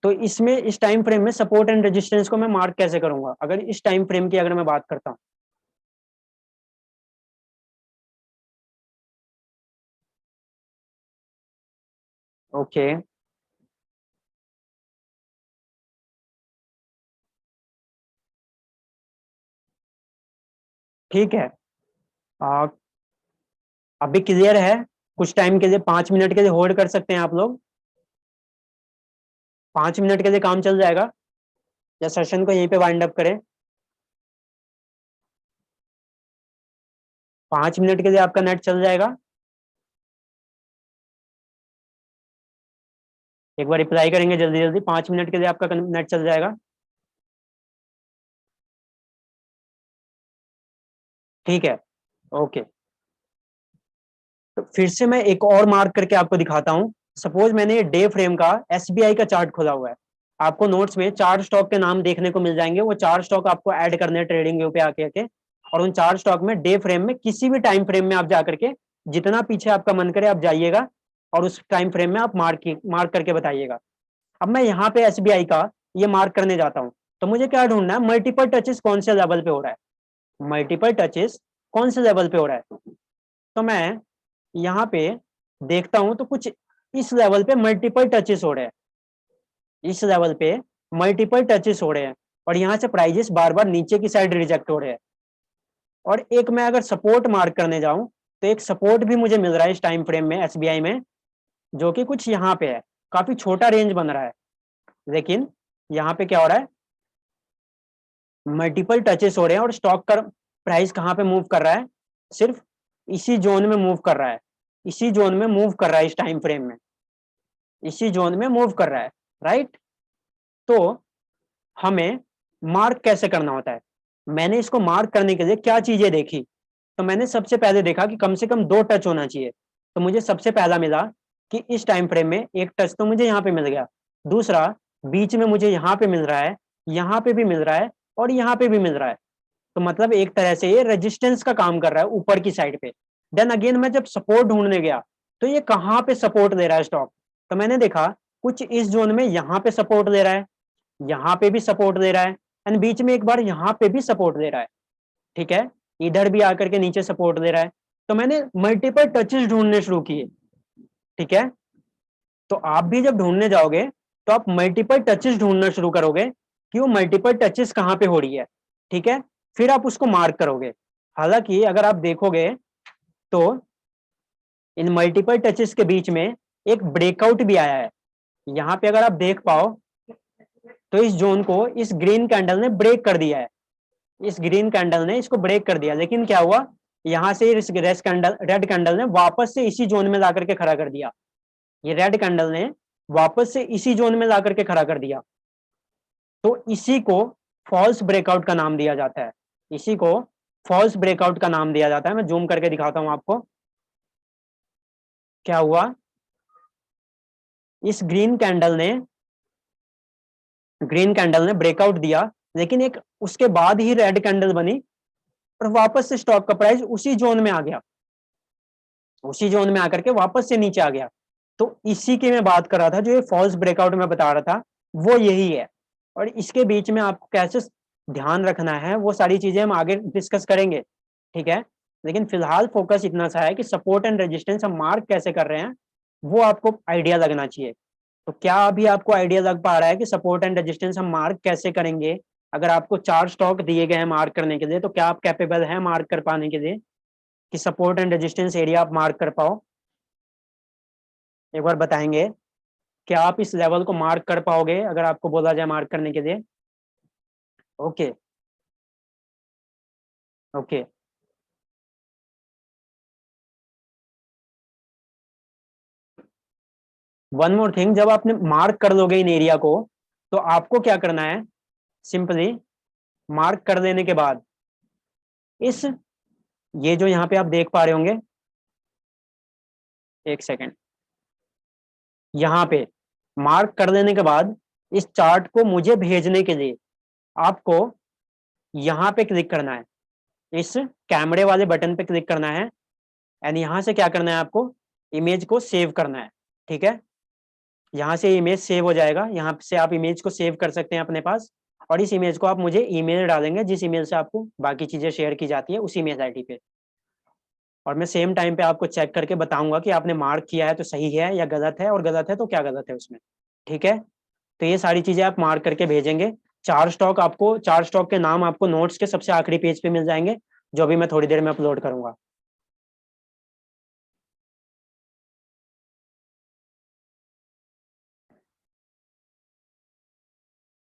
तो इसमें इस टाइम फ्रेम में सपोर्ट एंड रेजिस्टेंस को मैं मार्क कैसे करूंगा, अगर इस टाइम फ्रेम की अगर मैं बात करता हूं। ओके, ठीक है। आ, अभी क्लियर है? कुछ टाइम के लिए, 5 मिनट के लिए होल्ड कर सकते हैं आप लोग? 5 मिनट के लिए काम चल जाएगा, या सेशन को यहीं पे वाइंड अप करें? 5 मिनट के लिए आपका नेट चल जाएगा? एक बार रिप्लाई करेंगे जल्दी जल्दी, 5 मिनट के लिए आपका नेट चल जाएगा? ठीक है, ओके। तो फिर से मैं एक और मार्क करके आपको दिखाता हूँ। सपोज मैंने डे फ्रेम का एसबीआई का चार्ट खोला हुआ है। आपको नोट्स में 4 स्टॉक के नाम देखने को मिल जाएंगे, वो 4 स्टॉक आपको ऐड करने हैं ट्रेडिंग व्यू पे आके आके। और उन 4 स्टॉक में डे फ्रेम में किसी भी टाइम फ्रेम में आप जा करके जितना पीछे आपका मन करे आप जाइएगा, और उस टाइम फ्रेम में आप मार्क करके बताइएगा। अब मैं यहाँ पे एसबीआई का ये मार्क करने जाता हूँ, तो मुझे क्या ढूंढना है, मल्टीपल टचेस कौन से लेवल पे हो रहा है, मल्टीपल टचेस कौन से लेवल पे हो रहा है। तो मैं यहाँ पे देखता हूं तो कुछ इस लेवल पे मल्टीपल टचेस हो रहे हैं, इस लेवल पे मल्टीपल टचेस हो रहे हैं, और यहाँ से प्राइजेस बार बार नीचे की साइड रिजेक्ट हो रहे हैं। और एक मैं अगर सपोर्ट मार्क करने जाऊं, तो एक सपोर्ट भी मुझे मिल रहा है इस टाइम फ्रेम में एसबीआई में, जो कि कुछ यहाँ पे है, काफी छोटा रेंज बन रहा है। लेकिन यहाँ पे क्या हो रहा है, मल्टीपल टचेस हो रहे हैं, और स्टॉक का प्राइस कहाँ पे मूव कर रहा है, सिर्फ इसी जोन में मूव कर रहा है, इसी जोन में मूव कर रहा है, इस टाइम फ्रेम में इसी जोन में मूव कर रहा है, राइट। तो हमें मार्क कैसे करना होता है, मैंने इसको मार्क करने के लिए क्या चीजें देखी। तो मैंने सबसे पहले देखा कि कम से कम 2 टच होना चाहिए। तो मुझे सबसे पहला मिला कि इस टाइम फ्रेम में एक टच तो मुझे यहाँ पे मिल गया। दूसरा, बीच में मुझे यहाँ पे मिल रहा है, यहाँ पे भी मिल रहा है, और यहाँ पे भी मिल रहा है। तो मतलब एक तरह से ये रेजिस्टेंस का काम कर रहा है ऊपर की साइड पे। देन अगेन मैं जब सपोर्ट ढूंढने गया, तो ये कहाँ पे सपोर्ट दे रहा है स्टॉक, तो मैंने देखा कुछ इस जोन में यहाँ पे सपोर्ट दे रहा है, यहाँ पे भी सपोर्ट दे रहा है, एंड बीच में एक बार यहाँ पे भी सपोर्ट दे रहा है। ठीक है, इधर भी आकर के नीचे सपोर्ट दे रहा है। तो मैंने मल्टीपल टचेस ढूंढने शुरू किए। ठीक है, तो आप भी जब ढूंढने जाओगे, तो आप मल्टीपल टचेस ढूंढना शुरू करोगे कि वो मल्टीपल टचेस कहाँ पे हो रही है। ठीक है, फिर आप उसको मार्क करोगे। हालांकि अगर आप देखोगे, तो इन मल्टीपल टचेस के बीच में एक ब्रेकआउट भी आया है। यहाँ पे अगर आप देख पाओ, तो इस जोन को इस ग्रीन कैंडल ने ब्रेक कर दिया है, इस ग्रीन कैंडल ने इसको ब्रेक कर दिया। लेकिन क्या हुआ, यहां से इस रेड कैंडल ने वापस से इसी जोन में ला करके खड़ा कर दिया। ये रेड कैंडल ने वापस से इसी जोन में ला करके खड़ा कर दिया। तो इसी को फॉल्स ब्रेकआउट का नाम दिया जाता है, इसी को फॉल्स ब्रेकआउट का नाम दिया जाता है। मैं जूम करके दिखाता हूं आपको क्या हुआ। इस ग्रीन कैंडल ने ब्रेकआउट दिया, लेकिन एक उसके बाद ही रेड कैंडल बनी, और वापस से स्टॉक का प्राइस उसी जोन में आ गया, उसी जोन में आकर के वापस से नीचे आ गया। तो इसी की मैं बात कर रहा था, जो ये फॉल्स ब्रेकआउट में बता रहा था, वो यही है। और इसके बीच में आपको कैसे ध्यान रखना है, वो सारी चीजें हम आगे डिस्कस करेंगे। ठीक है, लेकिन फिलहाल फोकस इतना सा है कि सपोर्ट एंड रेजिस्टेंस हम मार्क कैसे कर रहे हैं, वो आपको आइडिया लगना चाहिए। तो क्या अभी आपको आइडिया लग पा रहा है कि सपोर्ट एंड रेजिस्टेंस हम मार्क कैसे करेंगे? अगर आपको 4 स्टॉक दिए गए हैं मार्क करने के लिए, तो क्या आप कैपेबल हैं मार्क कर पाने के लिए, कि सपोर्ट एंड रेजिस्टेंस एरिया आप मार्क कर पाओ? एक बार बताएंगे, क्या आप इस लेवल को मार्क कर पाओगे अगर आपको बोला जाए मार्क करने के लिए? Okay, okay. One more thing, जब आपने मार्क कर लोगे इन एरिया को, तो आपको क्या करना है, सिंपली मार्क कर देने के बाद इस, ये जो यहाँ पे आप देख पा रहे होंगे, एक सेकेंड, यहाँ पे मार्क कर देने के बाद इस चार्ट को मुझे भेजने के लिए आपको यहाँ पे क्लिक करना है, इस कैमरे वाले बटन पे क्लिक करना है, एंड यहाँ से क्या करना है आपको, इमेज को सेव करना है। ठीक है, यहाँ से इमेज सेव हो जाएगा, यहाँ से आप इमेज को सेव कर सकते हैं अपने पास, और इस इमेज को आप मुझे ईमेल डालेंगे, जिस ईमेल से आपको बाकी चीजें शेयर की जाती है उसी मेल आईडी पे, और मैं सेम टाइम पे आपको चेक करके बताऊंगा कि आपने मार्क किया है तो सही है या गलत है, और गलत है तो क्या गलत है उसमें। ठीक है, तो ये सारी चीजें आप मार्क करके भेजेंगे। 4 स्टॉक के नाम आपको नोट्स के सबसे आखिरी पेज पे मिल जाएंगे, जो भी मैं थोड़ी देर में अपलोड करूंगा।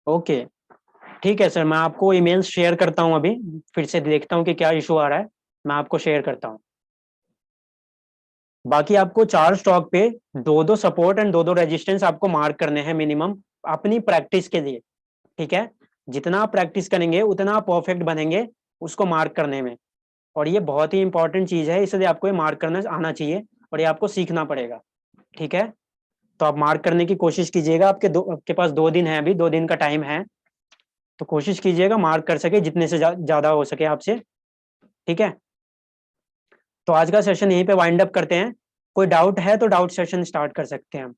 ओके, ठीक है सर, मैं आपको ईमेल शेयर करता हूँ अभी, फिर से देखता हूँ कि क्या इशू आ रहा है, मैं आपको शेयर करता हूँ। बाकी आपको 4 स्टॉक पे दो दो सपोर्ट एंड दो दो रेजिस्टेंस आपको मार्क करने हैं मिनिमम, अपनी प्रैक्टिस के लिए। ठीक है, जितना आप प्रैक्टिस करेंगे उतना आप परफेक्ट बनेंगे उसको मार्क करने में, और ये बहुत ही इंपॉर्टेंट चीज है, इसलिए आपको ये मार्क करना आना चाहिए और ये आपको सीखना पड़ेगा। ठीक है, तो आप मार्क करने की कोशिश कीजिएगा, आपके पास 2 दिन है, अभी 2 दिन का टाइम है, तो कोशिश कीजिएगा मार्क कर सके जितने से ज्यादा हो सके आपसे। ठीक है, तो आज का सेशन यहीं पे वाइंड अप करते हैं। कोई डाउट है तो डाउट सेशन स्टार्ट कर सकते हैं हम।